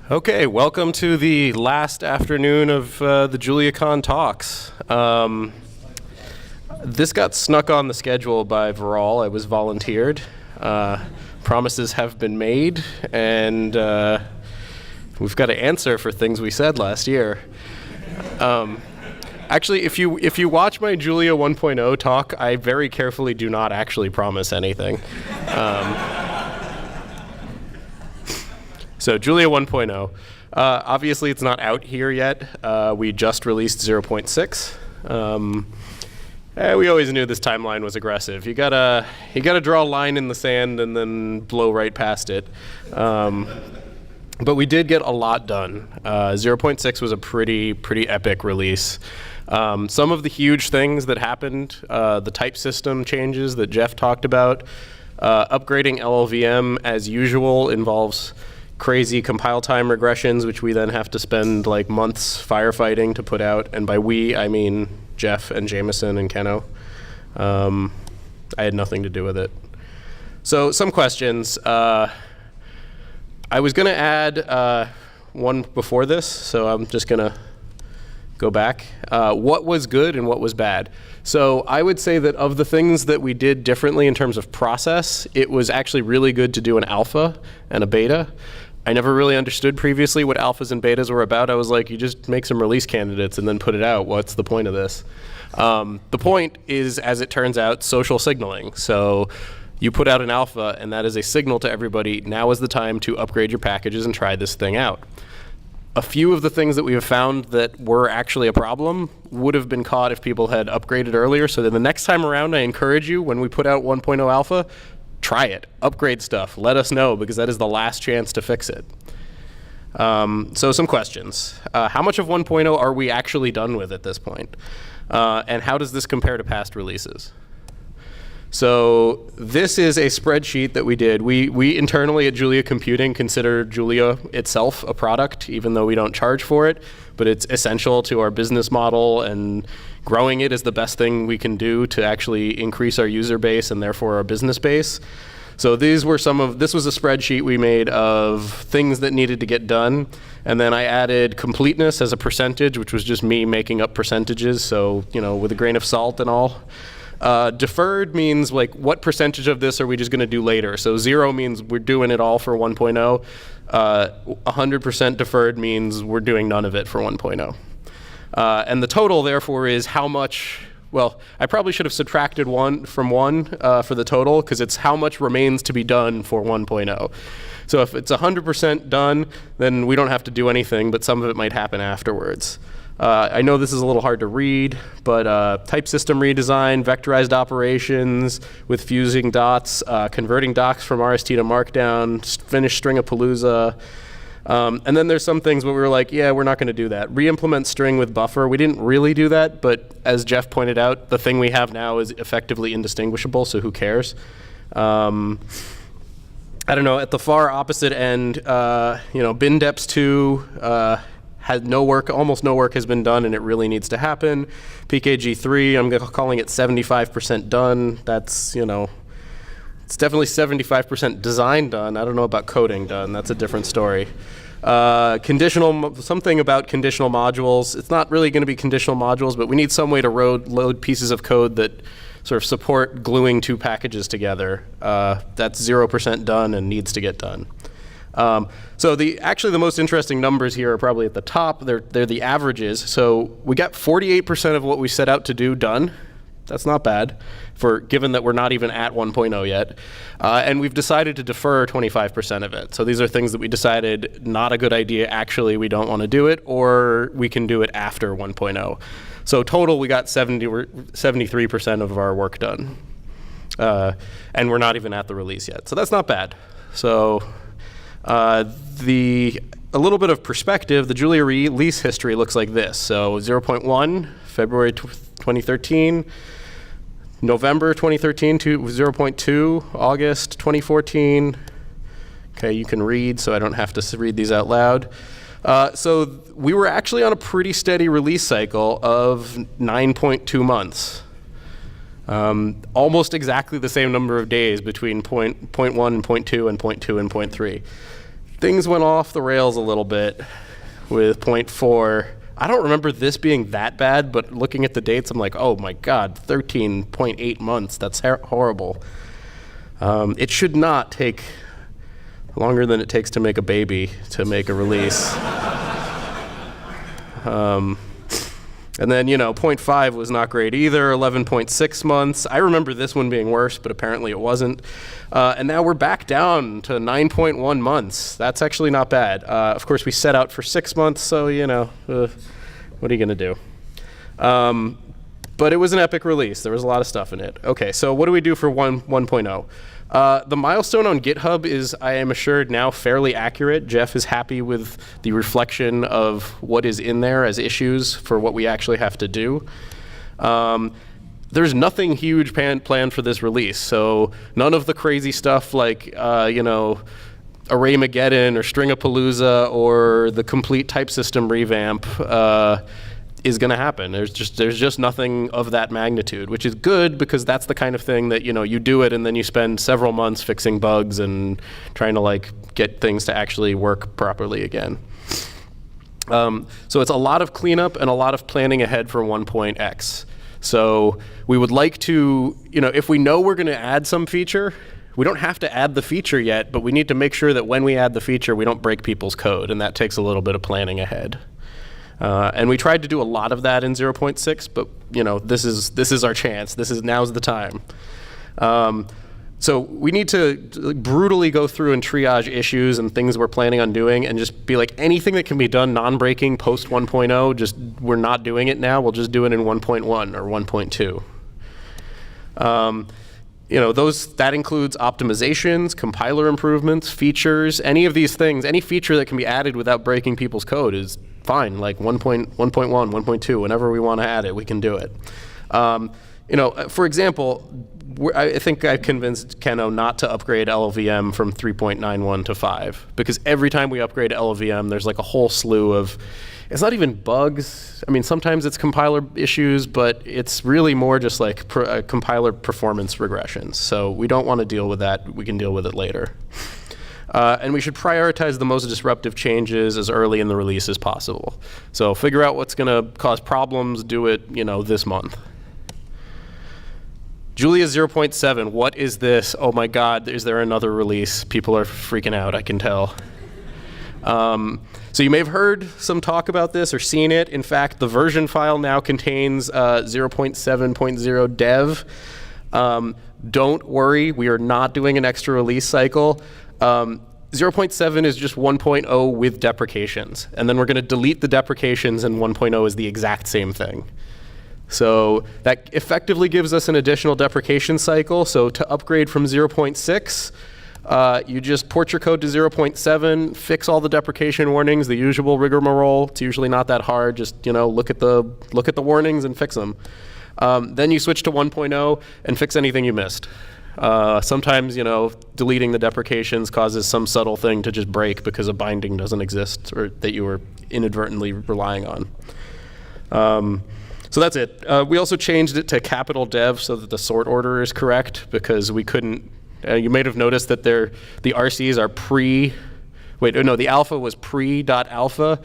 Okay, welcome to the last afternoon of the JuliaCon talks. This got snuck on the schedule by Viral. I was volunteered. Promises have been made, and we've got to answer for things we said last year. Actually, if you watch my Julia 1.0 talk, I very carefully do not actually promise anything. So Julia 1.0, obviously it's not out here yet. We just released 0.6. We always knew this timeline was aggressive. You gotta draw a line in the sand and then blow right past it. But we did get a lot done. 0.6 was a pretty epic release. Some of the huge things that happened, the type system changes that Jeff talked about, upgrading LLVM as usual involves crazy compile time regressions, which we then have to spend like months firefighting to put out. And by we, I mean Jeff and Jameson and Keno. I had nothing to do with it. So some questions. I was going to add one before this, so I'm just going to go back. What was good and what was bad? So I would say that of the things that we did differently in terms of process, it was actually really good to do an alpha and a beta. I never really understood previously what alphas and betas were about. I was like, you just make some release candidates and then put it out. What's the point of this? The point is, as it turns out, social signaling. So you put out an alpha, and that is a signal to everybody, now is the time to upgrade your packages and try this thing out. A few of the things that we have found that were actually a problem would have been caught if people had upgraded earlier. So then the next time around, I encourage you, when we put out 1.0 alpha, try it, upgrade stuff, let us know, because that is the last chance to fix it. So some questions. How much of 1.0 are we actually done with at this point? And how does this compare to past releases? So this is a spreadsheet that we did. We internally at Julia Computing consider Julia itself a product, even though we don't charge for it, but it's essential to our business model, and growing it is the best thing we can do to actually increase our user base and therefore our business base. So this was a spreadsheet we made of things that needed to get done, and then I added completeness as a percentage, which was just me making up percentages, so with a grain of salt and all. Deferred means like what percentage of this are we just going to do later? So 0 means we're doing it all for 1.0. 100% deferred means we're doing none of it for 1.0. And the total, therefore, is how much. Well, I probably should have subtracted 1 from 1 for the total, because it's how much remains to be done for 1.0. So if it's 100% done, then we don't have to do anything, but some of it might happen afterwards. I know this is a little hard to read, but type system redesign, vectorized operations with fusing dots, converting docs from RST to Markdown, finished stringapalooza. And then there's some things where we were like, yeah, we're not going to do that. Re-implement string with buffer. We didn't really do that, but as Jeff pointed out, the thing we have now is effectively indistinguishable, so who cares? I don't know, at the far opposite end, bin deps 2, had no work, almost no work has been done, and it really needs to happen. PKG3, I'm calling it 75% done. That's, it's definitely 75% design done. I don't know about coding done. That's a different story. Something about conditional modules. It's not really going to be conditional modules, but we need some way to load pieces of code that sort of support gluing 2 packages together. That's 0% done and needs to get done. So actually the most interesting numbers here are probably at the top. They're the averages. So we got 48% of what we set out to do done. That's not bad, given that we're not even at 1.0 yet. And we've decided to defer 25% of it. So these are things that we decided not a good idea, actually we don't want to do it, or we can do it after 1.0. So total, we got 73% of our work done. And we're not even at the release yet. So that's not bad. So a little bit of perspective, the Julia release history looks like this. So 0.1, February 2013, November 2013 to 0.2, August 2014. Okay, you can read, so I don't have to read these out loud. So we were actually on a pretty steady release cycle of 9.2 months. Almost exactly the same number of days between point 1 and point 2 and point 2 and point 3. things went off the rails a little bit with 0.4. I don't remember this being that bad, but looking at the dates, I'm like, oh my God, 13.8 months. That's horrible. It should not take longer than it takes to make a baby to make a release. And then, 0.5 was not great either, 11.6 months. I remember this one being worse, but apparently it wasn't. And now we're back down to 9.1 months. That's actually not bad. Of course, we set out for 6 months, so, what are you going to do? But it was an epic release. There was a lot of stuff in it. Okay, so what do we do for 1.0? The milestone on GitHub is, I am assured, now fairly accurate. Jeff is happy with the reflection of what is in there as issues for what we actually have to do. There's nothing huge planned for this release, so none of the crazy stuff like, Array-mageddon or Stringapalooza or the complete type system revamp is going to happen. There's just nothing of that magnitude, which is good because that's the kind of thing that, you do it and then you spend several months fixing bugs and trying to get things to actually work properly again. So it's a lot of cleanup and a lot of planning ahead for 1.x. So we would like to, if we know we're going to add some feature, we don't have to add the feature yet, but we need to make sure that when we add the feature, we don't break people's code, and that takes a little bit of planning ahead. And we tried to do a lot of that in 0.6, but this is our chance. Now's the time. So we need to brutally go through and triage issues and things we're planning on doing, and just be like, anything that can be done non-breaking post 1.0, just we're not doing it now. We'll just do it in 1.1 or 1.2. That includes optimizations, compiler improvements, features, any of these things. Any feature that can be added without breaking people's code is fine, like 1.1, 1.2, whenever we want to add it, we can do it. For example, I think I convinced Keno not to upgrade LLVM from 3.91 to 5, because every time we upgrade LLVM, there's a whole slew of, it's not even bugs. I mean, sometimes it's compiler issues, but it's really more just compiler performance regressions. So we don't want to deal with that. We can deal with it later. And we should prioritize the most disruptive changes as early in the release as possible. So figure out what's going to cause problems, do it, this month. Julia 0.7, what is this? Oh my God, is there another release? People are freaking out, I can tell. So you may have heard some talk about this or seen it. In fact, the version file now contains 0.7.0 dev. Don't worry, we are not doing an extra release cycle. 0.7 is just 1.0 with deprecations. And then we're going to delete the deprecations, and 1.0 is the exact same thing. So that effectively gives us an additional deprecation cycle. So to upgrade from 0.6, you just port your code to 0.7, fix all the deprecation warnings, the usual rigmarole. It's usually not that hard. Just look at the warnings and fix them. Then you switch to 1.0 and fix anything you missed. Sometimes deleting the deprecations causes some subtle thing to just break because a binding doesn't exist or that you were inadvertently relying on. So that's it. We also changed it to capital dev so that the sort order is correct, because we couldn't. You may have noticed that the RCs are the alpha was pre.alpha,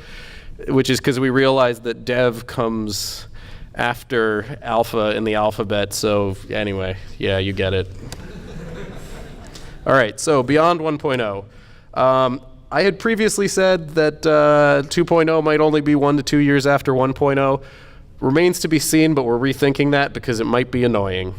which is because we realized that dev comes after alpha in the alphabet. So anyway, yeah, you get it. All right, so beyond 1.0. I had previously said that 2.0 might only be 1 to 2 years after 1.0. Remains to be seen, but we're rethinking that because it might be annoying.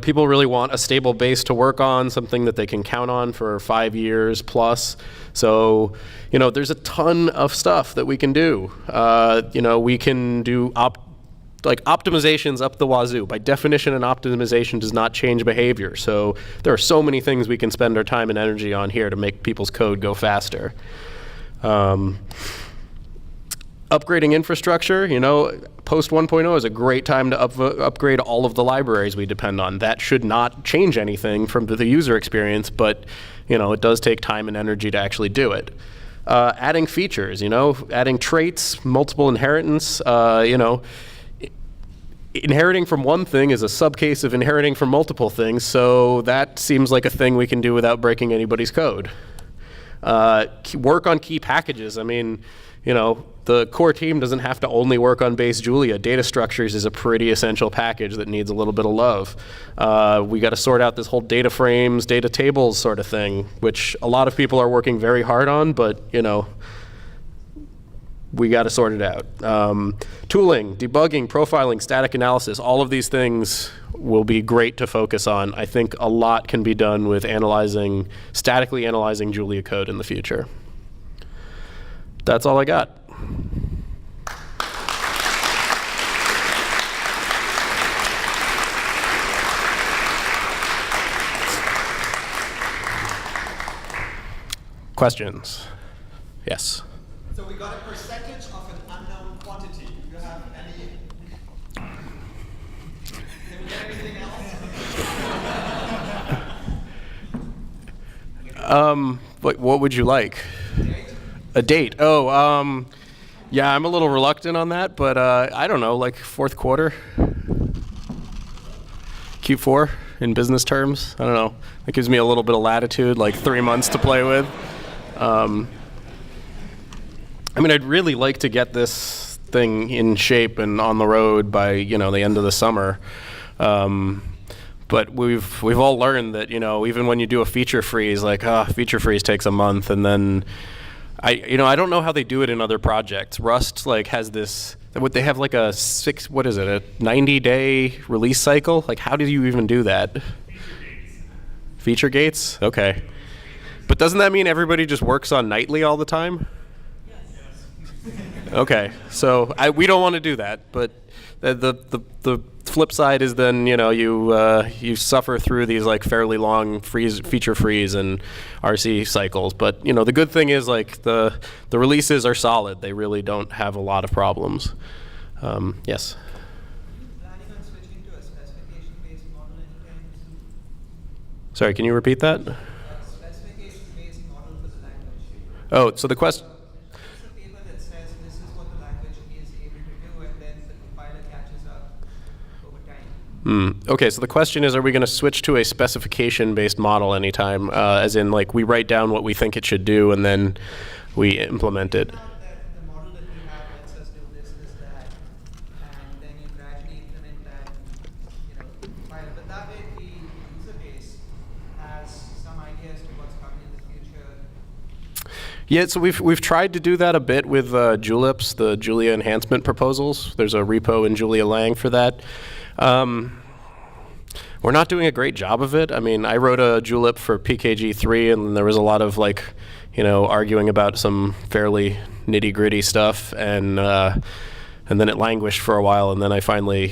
People really want a stable base to work on, something that they can count on for 5 years plus. So, there's a ton of stuff that we can do. We can do optimizations up the wazoo. By definition, an optimization does not change behavior. So there are so many things we can spend our time and energy on here to make people's code go faster. Upgrading infrastructure, post 1.0 is a great time to upgrade all of the libraries we depend on. That should not change anything from the user experience, but it does take time and energy to actually do it. Adding features, adding traits, multiple inheritance, inheriting from one thing is a subcase of inheriting from multiple things, so that seems like a thing we can do without breaking anybody's code. Work on key packages. I mean, the core team doesn't have to only work on base Julia. Data structures is a pretty essential package that needs a little bit of love. We got to sort out this whole data frames, data tables sort of thing, which a lot of people are working very hard on, but we got to sort it out. Tooling, debugging, profiling, static analysis, all of these things will be great to focus on. I think a lot can be done with statically analyzing Julia code in the future. That's all I got. Questions? Yes. So we got a percentage of an unknown quantity. Do you have any? Can we get anything else? What would you like? A date? Oh, yeah, I'm a little reluctant on that, but I don't know, like fourth quarter? Q4 in business terms? I don't know. That gives me a little bit of latitude, like 3 months to play with. I'd really like to get this thing in shape and on the road by, the end of the summer. But we've all learned that, even when you do a feature freeze, feature freeze takes a month, and then I don't know how they do it in other projects. Rust has this. They have a 90-day release cycle. How do you even do that? Feature gates? Okay. But doesn't that mean everybody just works on nightly all the time? Okay, so we don't want to do that, but the flip side is then you suffer through these fairly long feature freeze and RC cycles. But the good thing is the releases are solid; they really don't have a lot of problems. Yes. Are you planning on switching to a specification-based model anytime soon? Sorry, can you repeat that? Specification-based model for the language. Oh, so the question. Okay, so the question is, are we going to switch to a specification-based model anytime, as in we write down what we think it should do and then we implement it? The model that we have lets us do this, that, and then you gradually implement that, file. But that way the user base has some idea as to what's coming in the future. Yeah, so we've tried to do that a bit with Julips, the Julia enhancement proposals. There's a repo in Julia Lang for that. We're not doing a great job of it. I wrote a Julep for PKG3, and there was a lot of arguing about some fairly nitty-gritty stuff, and then it languished for a while, and then I finally,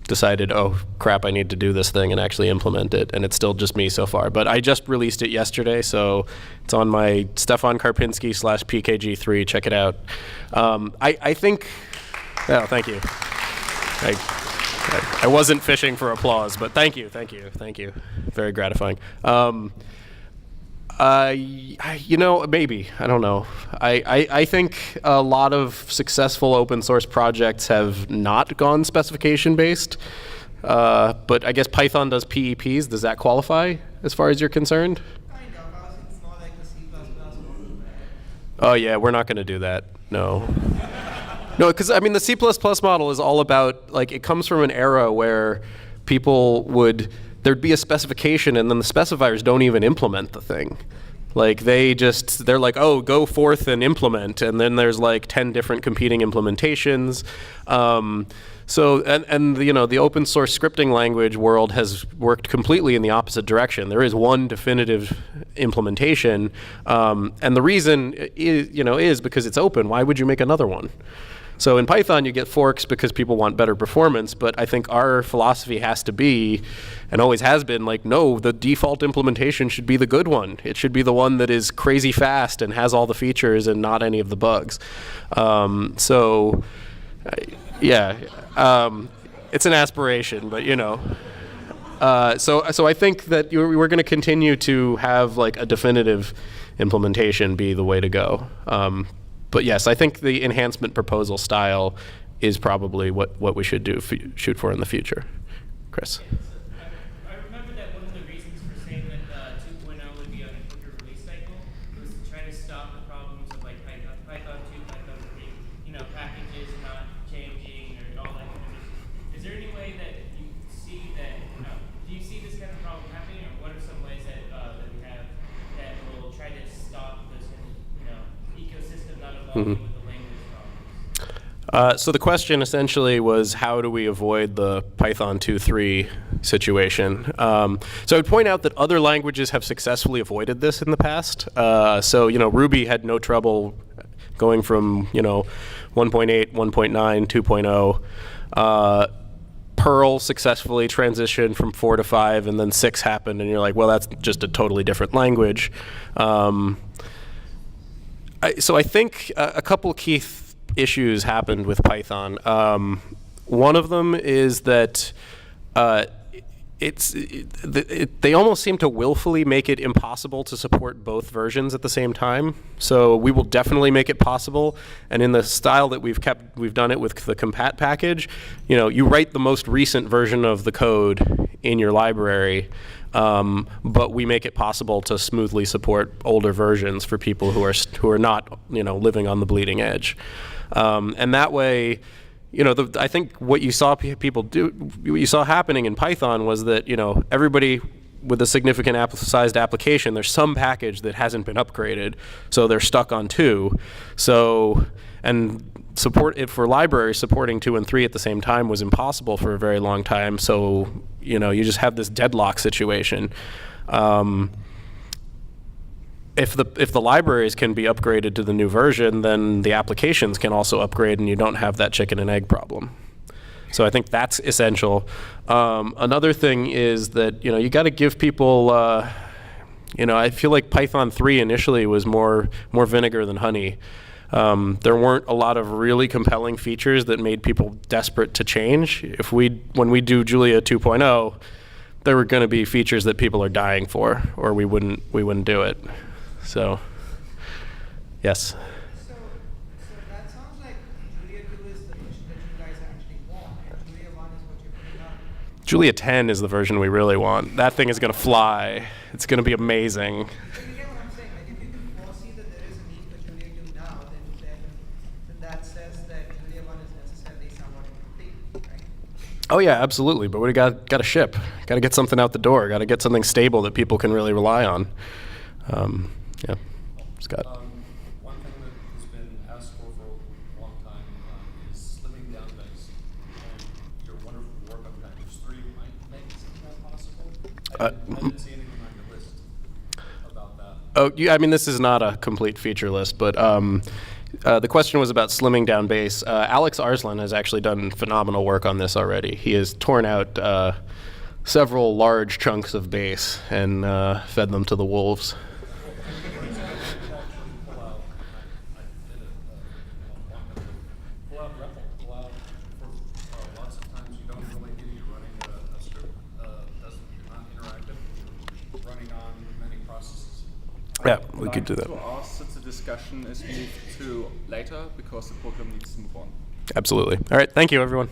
decided, oh crap, I need to do this thing and actually implement it, and it's still just me so far. But I just released it yesterday, so it's on my Stefan Karpinski /PKG3. Check it out. I think. Oh, thank you. I wasn't fishing for applause, but thank you. Very gratifying. Maybe. I don't know. I think a lot of successful open source projects have not gone specification based, but I guess Python does PEPs. Does that qualify as far as you're concerned? Kind of. I was thinking more like the C++ model. Oh yeah, we're not going to do that. No. No, because the C++ model is all about, it comes from an era where there'd be a specification and then the specifiers don't even implement the thing. They're like, oh, go forth and implement, and then there's 10 different competing implementations. The open source scripting language world has worked completely in the opposite direction. There is one definitive implementation, and the reason is because it's open. Why would you make another one? So in Python, you get forks because people want better performance, but I think our philosophy has to be, and always has been, no, the default implementation should be the good one. It should be the one that is crazy fast and has all the features and not any of the bugs. It's an aspiration, but So I think that we're going to continue to have a definitive implementation be the way to go. But yes, I think the enhancement proposal style is probably what we should shoot for in the future. Chris. Yeah, so I remember that one of the reasons for saying that 2.0 would be on a quicker release cycle stop the problems of like Python 2, Python 3, packages not changing or all that kind of issues. Is there any way that you see that, do you see this kind of problem happening, or what are some ways that we have that will try to stop this ecosystem not evolving with the language problems? So the question essentially was, how do we avoid the Python 2.3 situation? So I would point out that other languages have successfully avoided this in the past. So Ruby had no trouble going from 1.8, 1.9, 2.0. Perl successfully transitioned from 4 to 5, and then 6 happened, and you're like, well, that's just a totally different language. So I think a couple key issues happened with Python. One of them is that they almost seem to willfully make it impossible to support both versions at the same time. So we will definitely make it possible, and in the style that we've done it with the compat package. You write the most recent version of the code in your library, but we make it possible to smoothly support older versions for people who are not living on the bleeding edge, and that way. I think what you saw what you saw happening in Python was that, everybody with a significant sized application, there's some package that hasn't been upgraded, so they're stuck on 2. So, and support it for libraries supporting 2 and 3 at the same time was impossible for a very long time. So, you just have this deadlock situation. If the libraries can be upgraded to the new version, then the applications can also upgrade, and you don't have that chicken and egg problem. So I think that's essential. Another thing is that you got to give people. I feel like Python 3 initially was more vinegar than honey. There weren't a lot of really compelling features that made people desperate to change. When we do Julia 2.0, there were going to be features that people are dying for, or we wouldn't do it. So, yes. So that sounds like Julia 2 is the version that you guys actually want, and Julia 1 is what you're putting up. Julia 10 is the version we really want. That thing is going to fly. It's going to be amazing. So you get what I'm saying? Like, if you can foresee that there is a need for Julia 2 now, then that says that Julia 1 is necessarily somewhat incomplete, right? Oh yeah, absolutely. But we got to ship. Got to get something out the door. Got to get something stable that people can really rely on. Yeah, Scott. One thing that has been asked for a long time is slimming down base. And your wonderful work on package 3 might make that possible. I didn't see anything on your list about that. Oh, this is not a complete feature list, but the question was about slimming down base. Alex Arslan has actually done phenomenal work on this already. He has torn out several large chunks of base and fed them to the wolves. Yeah, we could do that. To ask that the discussion is moved to later because the program needs to move on. Absolutely. All right, thank you, everyone.